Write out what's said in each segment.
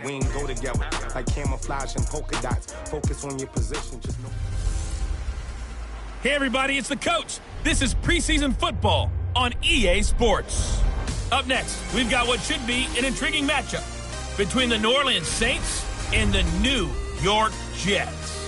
We ain't go together like camouflage and polka dots. Focus on your position. Just know. Hey, everybody, it's the coach. This is preseason football on EA Sports. Up next, we've got what should be an intriguing matchup between the New Orleans Saints and the New York Jets.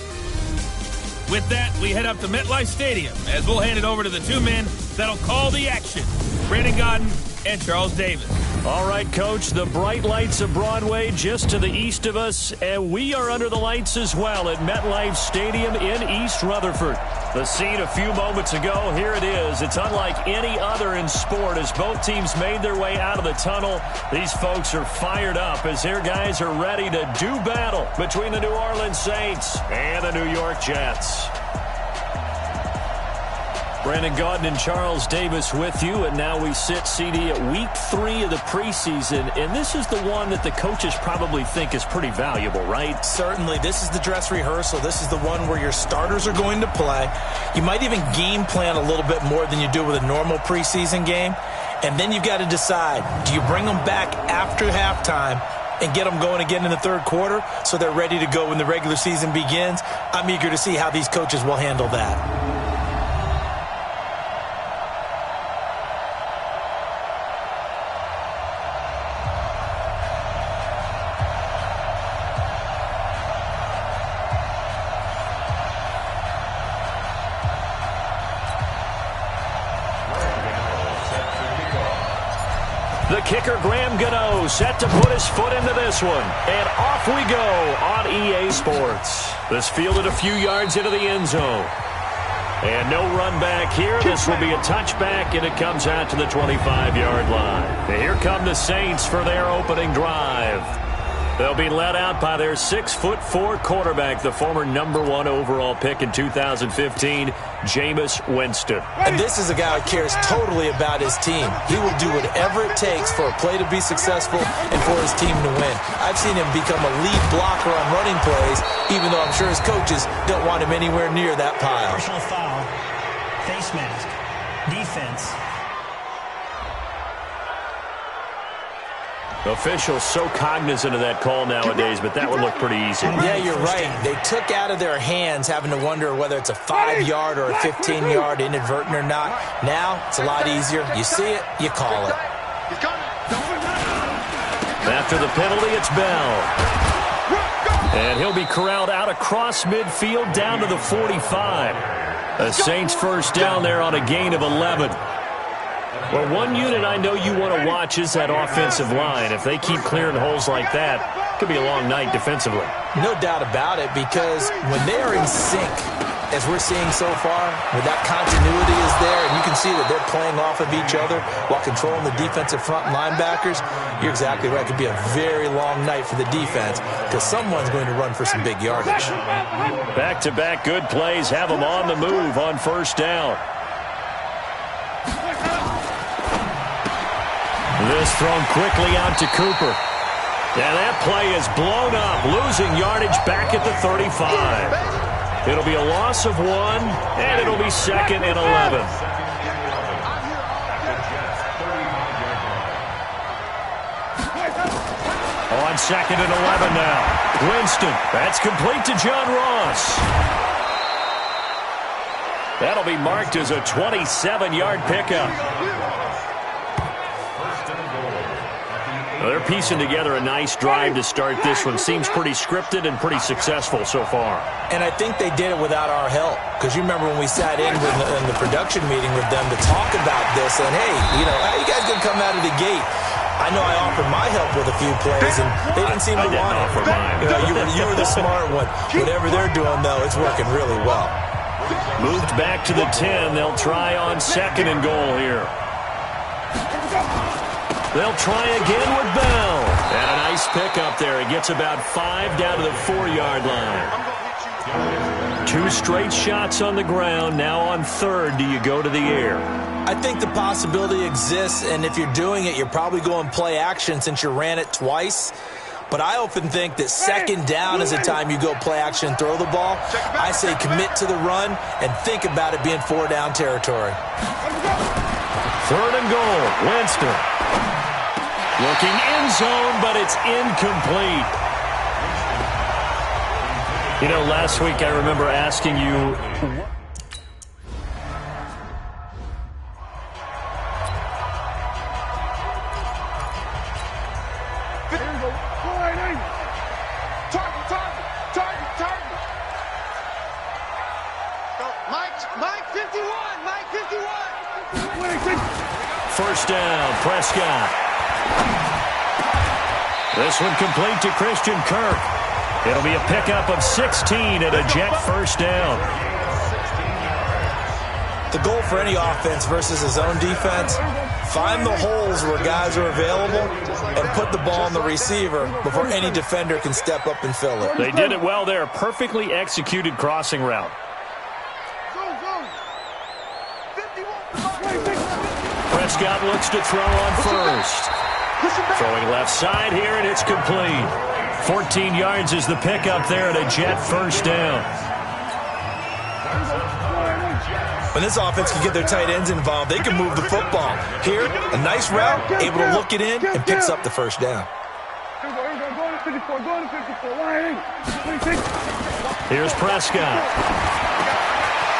With that, we head up to MetLife Stadium as we'll hand it over to the two men that'll call the action, Brandon Godden and Charles Davis. All right, Coach, the bright lights of Broadway just to the east of us, and we are under the lights as well at MetLife Stadium in East Rutherford. The scene a few moments ago, here it is. It's unlike any other in sport as both teams made their way out of the tunnel. These folks are fired up as their guys are ready to do battle between the New Orleans Saints and the New York Jets. Brandon Gaudin and Charles Davis with you, and now we sit, CD, at week 3 of the preseason, and this is the one that the coaches probably think is pretty valuable, right? Certainly. This is the dress rehearsal. This is the one where your starters are going to play. You might even game plan a little bit more than you do with a normal preseason game, and then you've got to decide, do you bring them back after halftime and get them going again in the third quarter so they're ready to go when the regular season begins? I'm eager to see how these coaches will handle that. The kicker, Graham Gano, set to put his foot into this one. And off we go on EA Sports. This fielded a few yards into the end zone. And no run back here. This will be a touchback, and it comes out to the 25-yard line. And here come the Saints for their opening drive. They'll be led out by their 6'4" quarterback, the former #1 overall pick in 2015, Jameis Winston. And this is a guy who cares totally about his team. He will do whatever it takes for a play to be successful and for his team to win. I've seen him become a lead blocker on running plays, even though I'm sure his coaches don't want him anywhere near that pile. Personal foul, face mask, defense. Officials so cognizant of that call nowadays, but that would look pretty easy. Yeah, you're right. They took out of their hands having to wonder whether it's a 5-yard or a 15-yard, inadvertent or not. Now, it's a lot easier. You see it, you call it. After the penalty, it's Bell. And he'll be corralled out across midfield down to the 45. The Saints first down there on a gain of 11. Well, one unit I know you want to watch is that offensive line. If they keep clearing holes like that, it could be a long night defensively. No doubt about it, because when they are in sync, as we're seeing so far, when that continuity is there, and you can see that they're playing off of each other while controlling the defensive front linebackers, you're exactly right. It could be a very long night for the defense because someone's going to run for some big yardage. Back-to-back good plays have them on the move on first down. This thrown quickly out to Cooper. And that play is blown up, losing yardage back at the 35. It'll be a loss of 1, and it'll be 2nd and 11. On 2nd and 11 now. Winston, that's complete to John Ross. That'll be marked as a 27-yard pickup. They're piecing together a nice drive to start this one. Seems pretty scripted and pretty successful so far. And I think they did it without our help. Because you remember when we sat in the production meeting with them to talk about this, and hey, you know, how you guys going to come out of the gate? I know I offered my help with a few plays, and they didn't seem to want it. Offer mine. You were the smart one. Whatever they're doing, though, it's working really well. Moved back to the 10. They'll try on 2nd and goal here. They'll try again with Bell. And a nice pickup there. He gets about 5 down to the 4-yard line. 2 straight shots on the ground. Now on 3rd, do you go to the air? I think the possibility exists, and if you're doing it, you're probably going play action since you ran it twice. But I often think that 2nd down is the time you go play action and throw the ball. I say commit to the run and think about it being 4-down territory. 3rd and goal. Winston. Looking end zone, but it's incomplete. You know, last week I remember asking you... Mike 51! Mike 51! First down, Prescott. This one complete to Christian Kirk. It'll be a pickup of 16 and a Jet first down. The goal for any offense versus his own defense, find the holes where guys are available and put the ball on the receiver before any defender can step up and fill it. They did it well there. Perfectly executed crossing route. Prescott looks to throw on first. Throwing left side here, and it's complete. 14 yards is the pickup there at a Jet first down. When this offense can get their tight ends involved, they can move the football. Here, a nice route, able to look it in, and picks up the first down. Here's Prescott.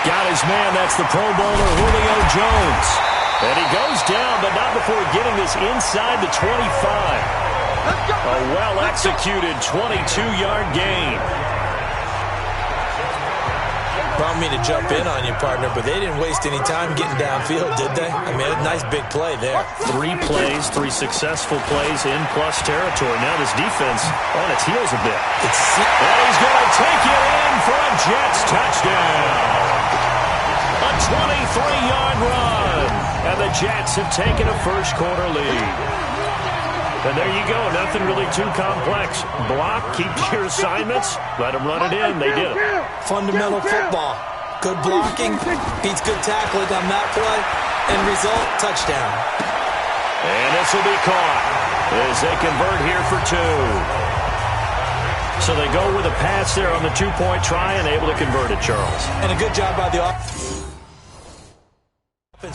Got his man, that's the Pro Bowler Julio Jones. And he goes down, but not before getting this inside the 25. A well-executed 22-yard gain. Don't mean to jump in on you, partner, but they didn't waste any time getting downfield, did they? I mean, a nice big play there. 3 plays, 3 successful plays in plus territory. Now this defense on its heels a bit. And he's going to take it in for a Jets touchdown. A 23-yard run. And the Jets have taken a first-quarter lead. And there you go. Nothing really too complex. Block, keep your assignments, let them run it in. They did it. Fundamental football. Good blocking, beats good tackling on that play, and result, touchdown. And this will be caught as they convert here for 2. So they go with a pass there on the 2-point try and able to convert it, Charles. And a good job by the offense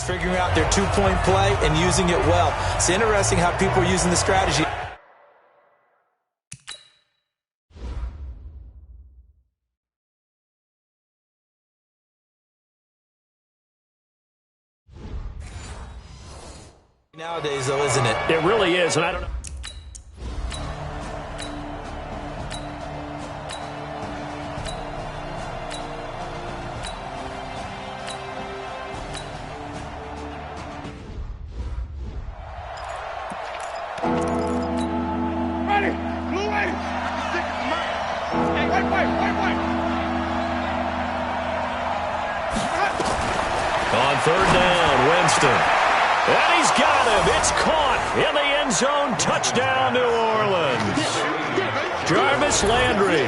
figuring out their 2-point play and using it well. It's interesting how people are using the strategy. Nowadays, though, isn't it? It really is, and I don't know. On third down, Winston. And he's got him. It's caught in the end zone. Touchdown, New Orleans. Jarvis Landry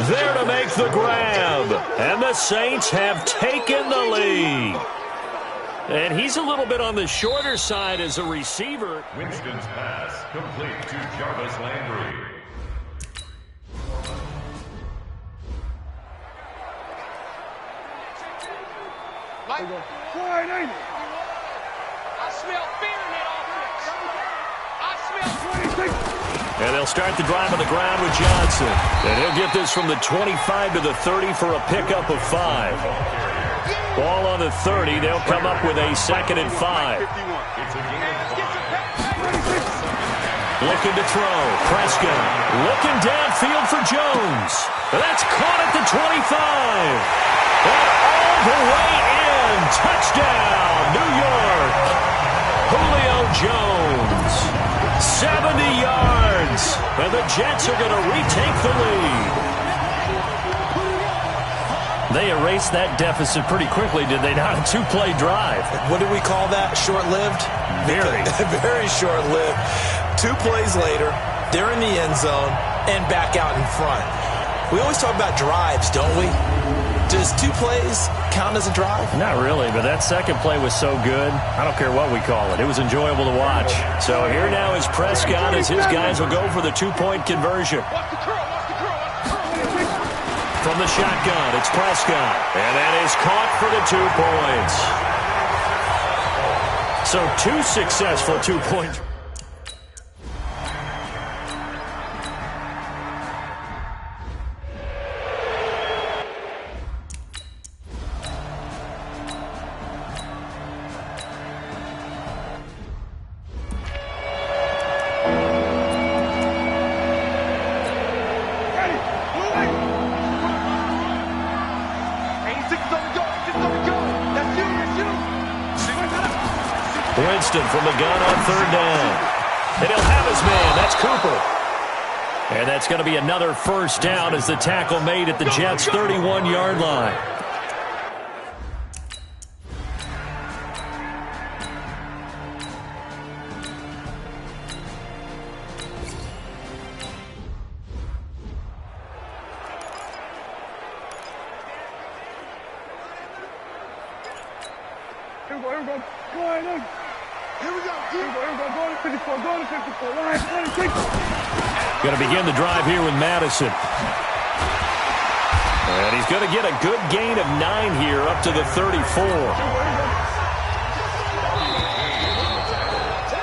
there to make the grab. And the Saints have taken the lead. And he's a little bit on the shorter side as a receiver. Winston's pass complete to Jarvis Landry. I smell fear in that offense. And they'll start the drive on the ground with Johnson. And he'll get this from the 25 to the 30 for a pickup of 5. Ball on the 30. They'll come up with a 2nd and 5. Looking to throw. Prescott looking downfield for Jones. That's caught at the 25. And all the way in. Touchdown, New York. Julio Jones. 70 yards. And the Jets are going to retake the lead. They erased that deficit pretty quickly, did they not? A 2-play drive. What do we call that? Short-lived? Very. Very short-lived. 2 plays later, they're in the end zone and back out in front. We always talk about drives, don't we? Does 2 plays count as a drive? Not really, but that second play was so good. I don't care what we call it. It was enjoyable to watch. So here now is Prescott as his guys will go for the 2-point conversion. From the shotgun, it's Prescott. And that is caught for the 2 points. So 2 successful 2-point. Winston from the gun on third down. And he'll have his man. That's Cooper. And that's going to be another first down as the tackle made at the Jets' 31-yard line. Going to begin the drive here with Madison. And he's going to get a good gain of 9 here up to the 34.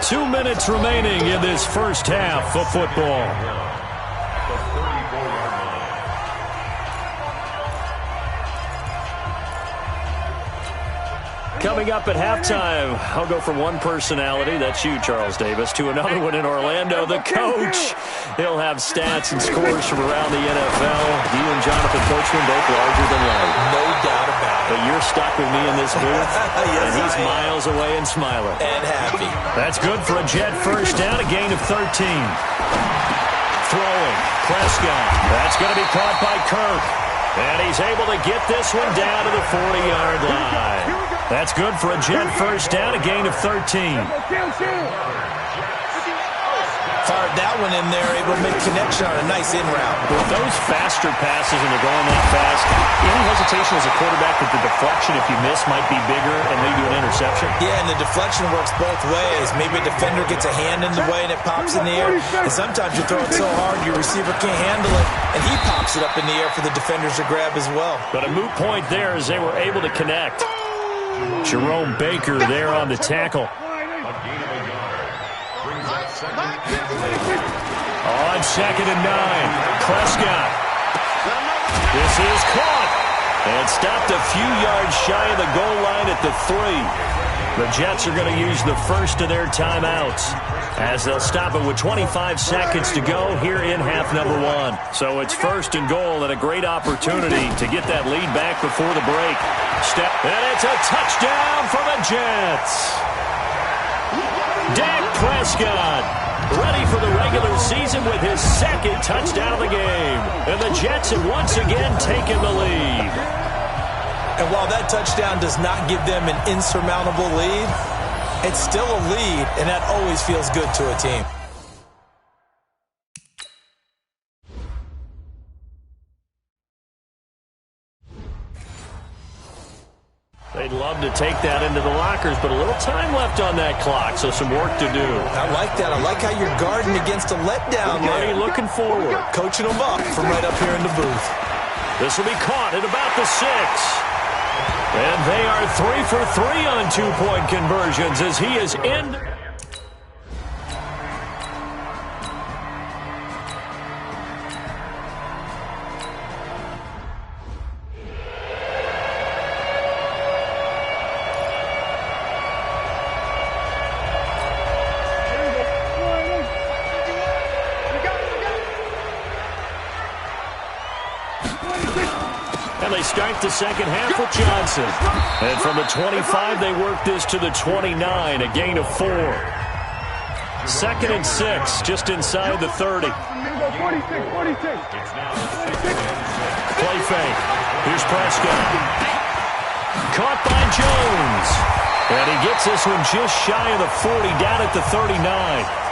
2 minutes remaining in this first half of football. Coming up at halftime, I'll go from one personality, that's you, Charles Davis, to another one in Orlando, the coach. He'll have stats and scores from around the NFL. You and Jonathan Coachman both larger than life. No doubt about it. But you're stuck with me in this booth, Yes, and he's miles away and smiling. And happy. That's good for a Jet first down, a gain of 13. Throwing, Prescott. That's going to be caught by Kirk. And he's able to get this one down to the 40-yard line. That's good for a Jet first down, a gain of 13. Fired that one in there, able to make connection on a nice in route. With those faster passes and they're going that fast, any hesitation as a quarterback that the deflection, if you miss, might be bigger and lead to an interception? Yeah, and the deflection works both ways. Maybe a defender gets a hand in the way and it pops in the air. And sometimes you throw it so hard your receiver can't handle it, and he pops it up in the air for the defenders to grab as well. But a moot point there as they were able to connect. Jerome Baker there on the tackle. On 2nd and 9, Prescott. This is caught and stopped a few yards shy of the goal line at the 3. The Jets are going to use the first of their timeouts as they'll stop it with 25 seconds to go here in half number 1. So it's 1st and goal and a great opportunity to get that lead back before the break. And it's a touchdown for the Jets. Dak Prescott ready for the regular season with his 2nd touchdown of the game. And the Jets have once again taken the lead. And while that touchdown does not give them an insurmountable lead, it's still a lead, and that always feels good to a team. They'd love to take that into the lockers, but a little time left on that clock, so some work to do. I like that. I like how you're guarding against a letdown there. Already looking forward. Coaching them up from right up here in the booth. This will be caught at about the 6. And they are 3 for 3 on 2-point conversions as he is in. They start the second half with Johnson. And from the 25, they work this to the 29, a gain of 4. 2nd and 6, just inside the 30. Play fake. Here's Prescott. Caught by Jones. And he gets this one just shy of the 40, down at the 39.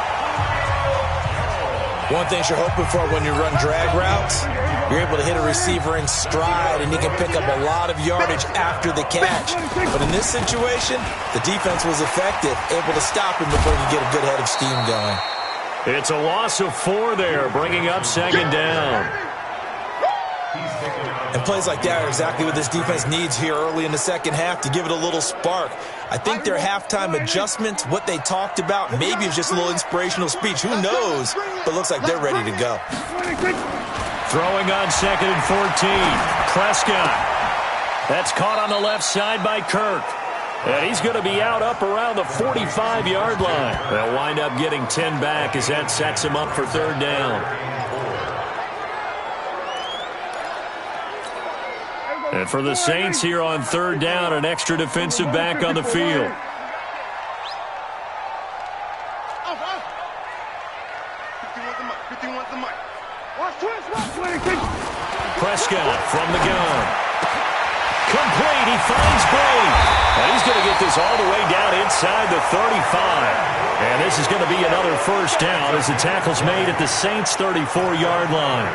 One thing you're hoping for when you run drag routes, you're able to hit a receiver in stride, and he can pick up a lot of yardage after the catch. But in this situation, the defense was effective, able to stop him before he could get a good head of steam going. It's a loss of 4 there, bringing up 2nd down. And plays like that are exactly what this defense needs here early in the second half to give it a little spark. I think their halftime adjustments, what they talked about, maybe it's just a little inspirational speech. Who knows? But it looks like they're ready to go. Throwing on 2nd and 14. Prescott. That's caught on the left side by Kirk. And he's going to be out up around the 45-yard line. They'll wind up getting 10 back as that sets him up for 3rd down. And for the Saints here on 3rd down, an extra defensive back on the field. Prescott from the gun. Complete. He finds Brady. And he's going to get this all the way down inside the 35. And this is going to be another first down as the tackle's made at the Saints' 34-yard line.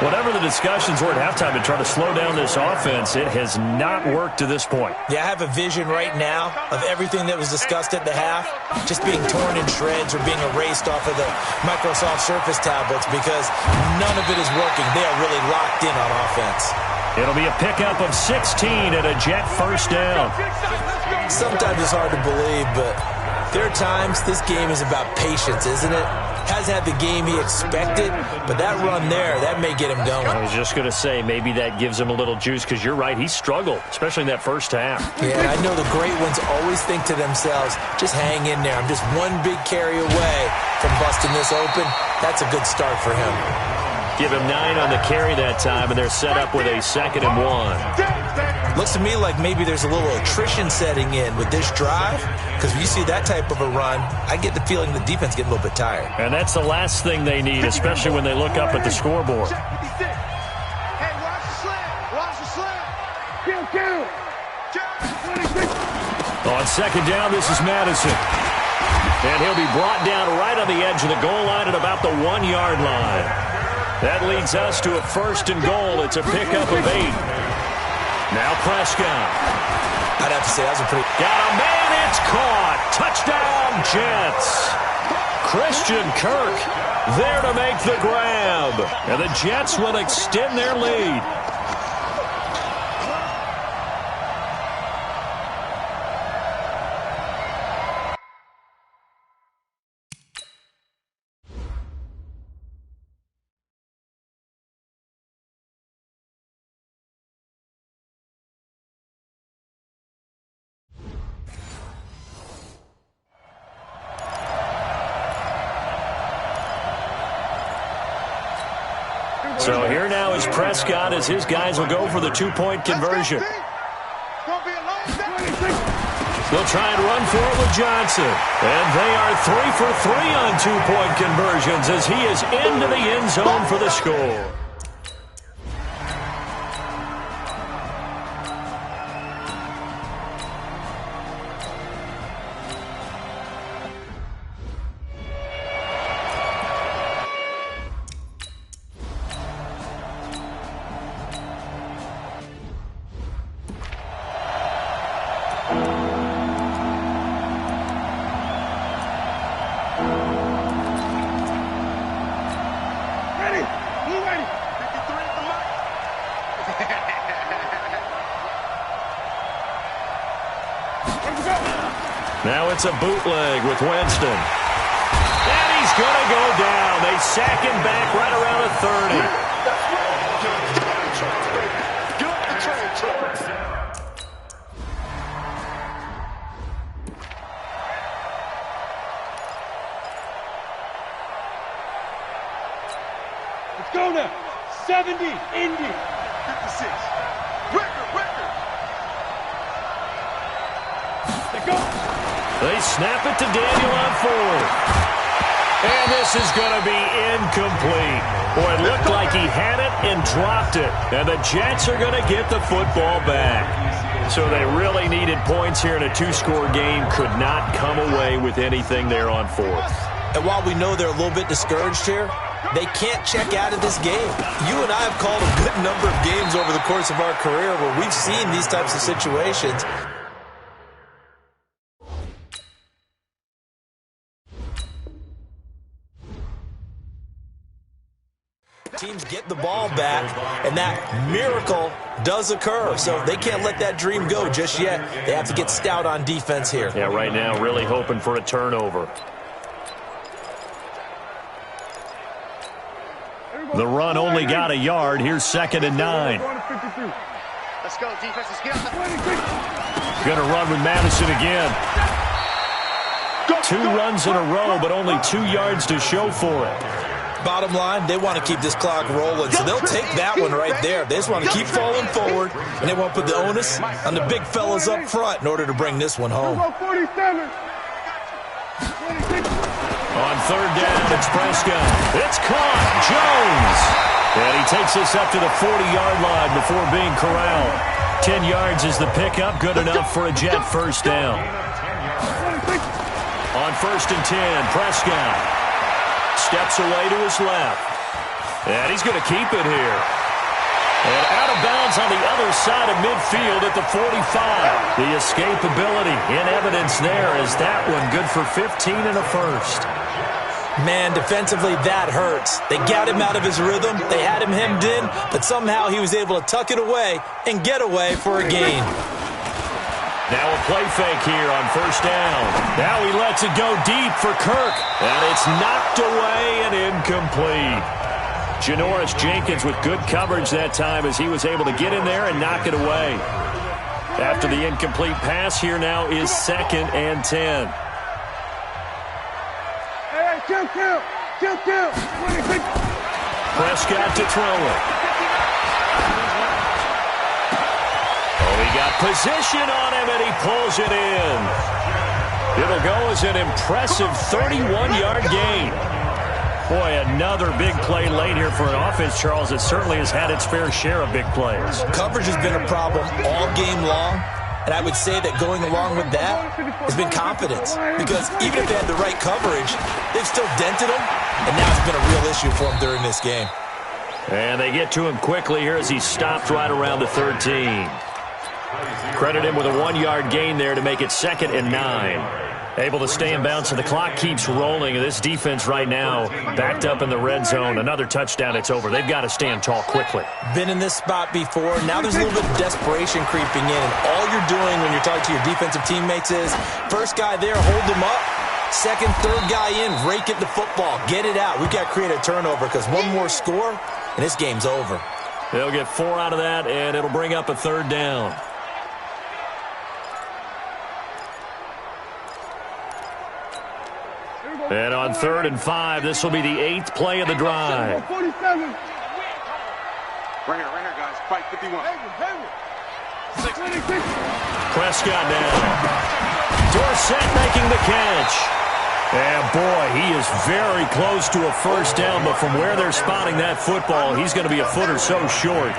Whatever the discussions were at halftime to try to slow down this offense, it has not worked to this point. Yeah, I have a vision right now of everything that was discussed at the half just being torn in shreds or being erased off of the Microsoft Surface tablets because none of it is working. They are really locked in on offense. It'll be a pickup of 16 and a Jet first down. Sometimes it's hard to believe, but there are times this game is about patience, isn't it? Hasn't had the game he expected, but that run there, that may get him going. I was just going to say, maybe that gives him a little juice because you're right, he struggled, especially in that first half. Yeah, and I know the great ones always think to themselves, just hang in there. I'm just one big carry away from busting this open. That's a good start for him. Give him 9 on the carry that time, and they're set up with a 2nd and 1. Looks to me like maybe there's a little attrition setting in with this drive, because when you see that type of a run, I get the feeling the defense getting a little bit tired. And that's the last thing they need, especially when they look up at the scoreboard. Hey, watch the slam. Watch the slam. Kill. On 2nd down, this is Madison. And he'll be brought down right on the edge of the goal line at about the 1-yard line. That leads us to a 1st and goal. It's a pickup of 8. Now Prescott. I'd have to say that was a pretty... Got a man, it's caught. Touchdown, Jets. Christian Kirk there to make the grab. And the Jets will extend their lead. So here now is Prescott as his guys will go for the 2-point conversion. They'll try and run for it with Johnson. And they are 3 for 3 on 2-point conversions as he is into the end zone for the score. Now it's a bootleg with Winston. And he's going to go down. They sack him back right around the 30. Let's go now. 70, Indy. 56. Record. Let's go. They snap it to Daniel on 4th. And this is going to be incomplete. Boy, it looked like he had it and dropped it. And the Jets are going to get the football back. So they really needed points here in a 2-score game. Could not come away with anything there on 4th. And while we know they're a little bit discouraged here, they can't check out of this game. You and I have called a good number of games over the course of our career where we've seen these types of situations. Teams get the ball back, and that miracle does occur. So they can't let that dream go just yet. They have to get stout on defense here. Yeah, right now really hoping for a turnover. The run only got a yard. Here's 2nd and 9. Let's go, defense. Let's get Going to run with Madison again. 2 runs in a row, but only 2 yards to show for it. Bottom line, they want to keep this clock rolling, so they'll take that one right there. They just want to keep falling forward, and they want to put the onus on the big fellas up front in order to bring this one home. On third down, it's Prescott. It's caught. Jones. And he takes us up to the 40-yard line before being corralled. 10 yards is the pickup. Good enough for a Jet first down. On first and 10, Prescott steps away to his left. And he's going to keep it here. And out of bounds on the other side of midfield at the 45. The escapability in evidence there is that one good for 15 and a first. Man, defensively, that hurts. They got him out of his rhythm. They had him hemmed in, but somehow he was able to tuck it away and get away for a gain. Now a play fake here on first down. Now he lets it go deep for Kirk. And it's knocked away and incomplete. Janoris Jenkins with good coverage that time as he was able to get in there and knock it away. After the incomplete pass, here now is 2nd and 10. Prescott to throw it. Oh, he got position on him, and he pulls it in. It'll go as an impressive 31-yard gain. Boy, another big play late here for an offense, Charles, that certainly has had its fair share of big plays. Coverage has been a problem all game long. And I would say that going along with that has been confidence. Because even if they had the right coverage, they've still dented them. And now it's been a real issue for them during this game. And they get to him quickly here as he stopped right around the 13. Credit him with a 1-yard gain there to make it 2nd and 9. Able to stay in bounds, and the clock keeps rolling. This defense right now backed up in the red zone. Another touchdown, it's over. They've got to stand tall quickly. Been in this spot before. Now there's a little bit of desperation creeping in. And all you're doing when you're talking to your defensive teammates is, first guy there, hold him up. Second, third guy in, rake it the football. Get it out. We've got to create a turnover because one more score, and this game's over. They'll get 4 out of that, and it'll bring up a 3rd down. And on 3rd and 5, this will be the 8th play of the drive. Right here, guys. Fight 51. Prescott now. Dorsett making the catch. And, boy, he is very close to a first down, but from where they're spotting that football, he's going to be a foot or so short.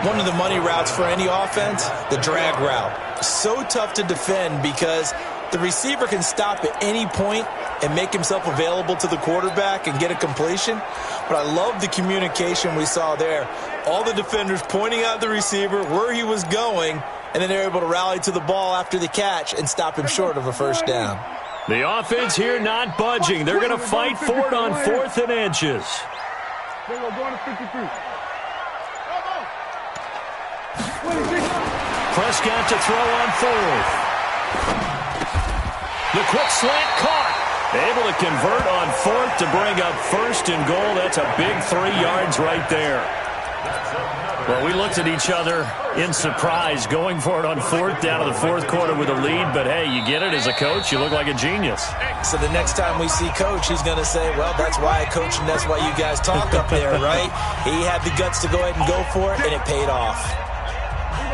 One of the money routes for any offense, the drag route. So tough to defend because the receiver can stop at any point and make himself available to the quarterback and get a completion. But I love the communication we saw there. All the defenders pointing out the receiver, where he was going, and then they're able to rally to the ball after the catch and stop him short of a first down. The offense here not budging. They're going to fight for it on 4th and inches. Prescott to throw on 4th. The quick slant caught. Able to convert on 4th to bring up 1st and goal. That's a big 3 yards right there. Well, we looked at each other in surprise going for it on 4th down to the 4th quarter with a lead. But, hey, you get it as a coach. You look like a genius. So the next time we see Coach, he's going to say, well, that's why I coach and that's why you guys talk up there, right? He had the guts to go ahead and go for it, and it paid off.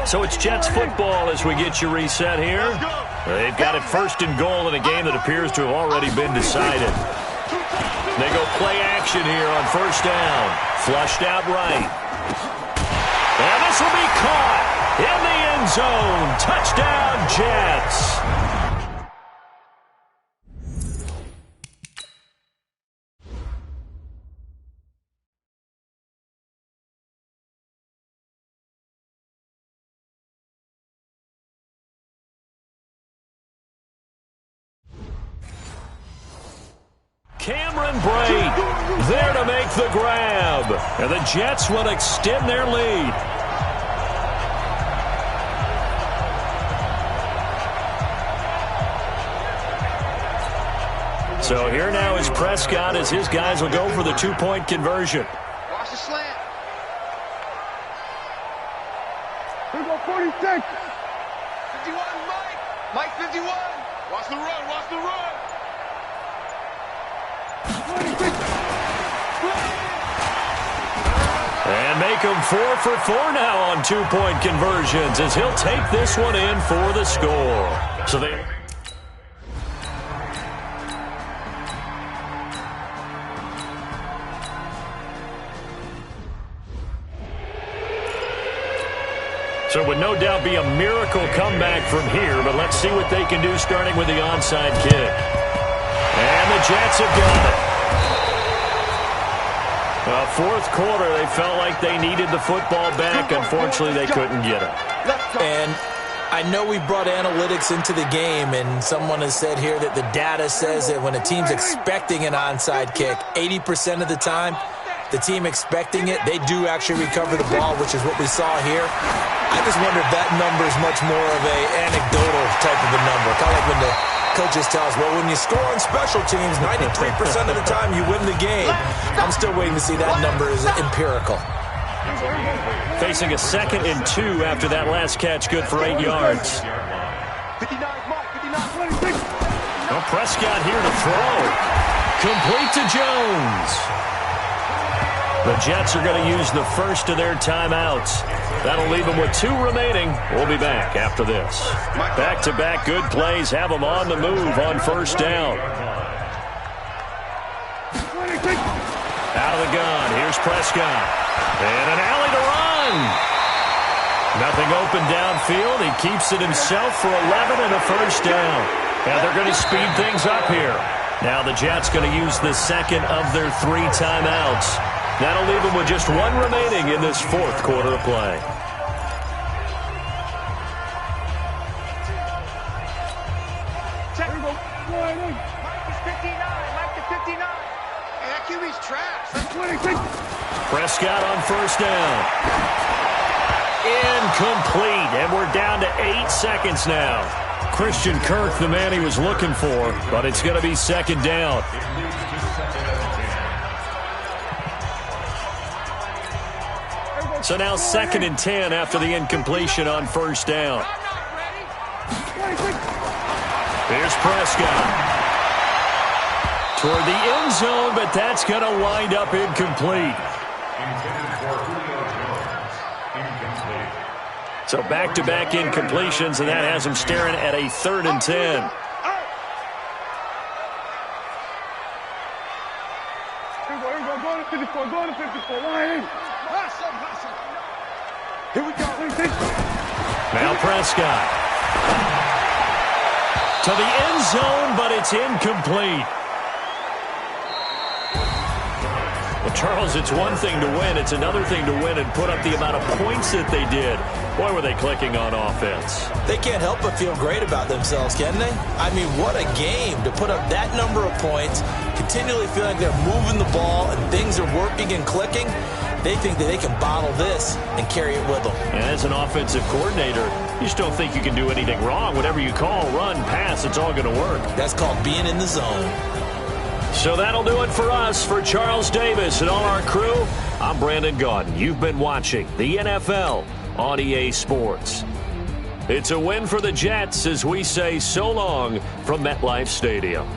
So it's Jets football as we get you reset here. They've got it 1st and goal in a game that appears to have already been decided. They go play action here on 1st down. Flushed out right. And this will be caught in the end zone. Touchdown, Jets. Cameron Brate there to make the grab. And the Jets will extend their lead. So here now is Prescott as his guys will go for the 2-point conversion. Watch the slant. Here we go, 46. 51, Mike. Mike 51. Watch the run, watch the run. And make him 4 for 4 now on 2-point conversions as he'll take this one in for the score. So they... So it would no doubt be a miracle comeback from here, but let's see what they can do starting with the onside kick. And the Jets have got it. Fourth quarter, they felt like they needed the football back. Unfortunately, they couldn't get it. And I know we brought analytics into the game, and someone has said here that the data says that when a team's expecting an onside kick, 80% of the time, the team expecting it, they do actually recover the ball, which is what we saw here. I just wonder if that number is much more of an anecdotal type of a number. Kind of like when the coaches tell us, well, when you score on special teams, 93% of the time you win the game. I'm still waiting to see that number is empirical. Facing a 2nd and 2 after that last catch, good for 8 yards. Well, Prescott here to throw. Complete to Jones. The Jets are going to use the first of their timeouts. That'll leave them with 2 remaining. We'll be back after this. Back-to-back good plays have them on the move on first down. Out of the gun. Here's Prescott. And an alley to run. Nothing open downfield. He keeps it himself for 11 and a first down. And they're going to speed things up here. Now the Jets going to use the second of their 3 timeouts. That'll leave them with just 1 remaining in this fourth quarter of play. Check. Mike is 59. Mike is 59. And that QB's trash. That's 26. Prescott on first down. Incomplete. And we're down to 8 seconds now. Christian Kirk, the man he was looking for, but it's going to be 2nd down. So now 2nd and 10 after the incompletion on first down. Here's Prescott. Toward the end zone, but that's going to wind up incomplete. So back-to-back incompletions, and that has him staring at a 3rd and 10. Go to 54. Here we go. Now Prescott. To the end zone, but it's incomplete. Well, Charles, it's one thing to win. It's another thing to win and put up the amount of points that they did. Boy, were they clicking on offense. They can't help but feel great about themselves, can they? I mean, what a game to put up that number of points, continually feeling like they're moving the ball and things are working and clicking. They think that they can bottle this and carry it with them. And as an offensive coordinator, you just don't think you can do anything wrong. Whatever you call, run, pass, it's all going to work. That's called being in the zone. So that'll do it for us. For Charles Davis and all our crew, I'm Brandon Gaudin. You've been watching the NFL on EA Sports. It's a win for the Jets as we say so long from MetLife Stadium.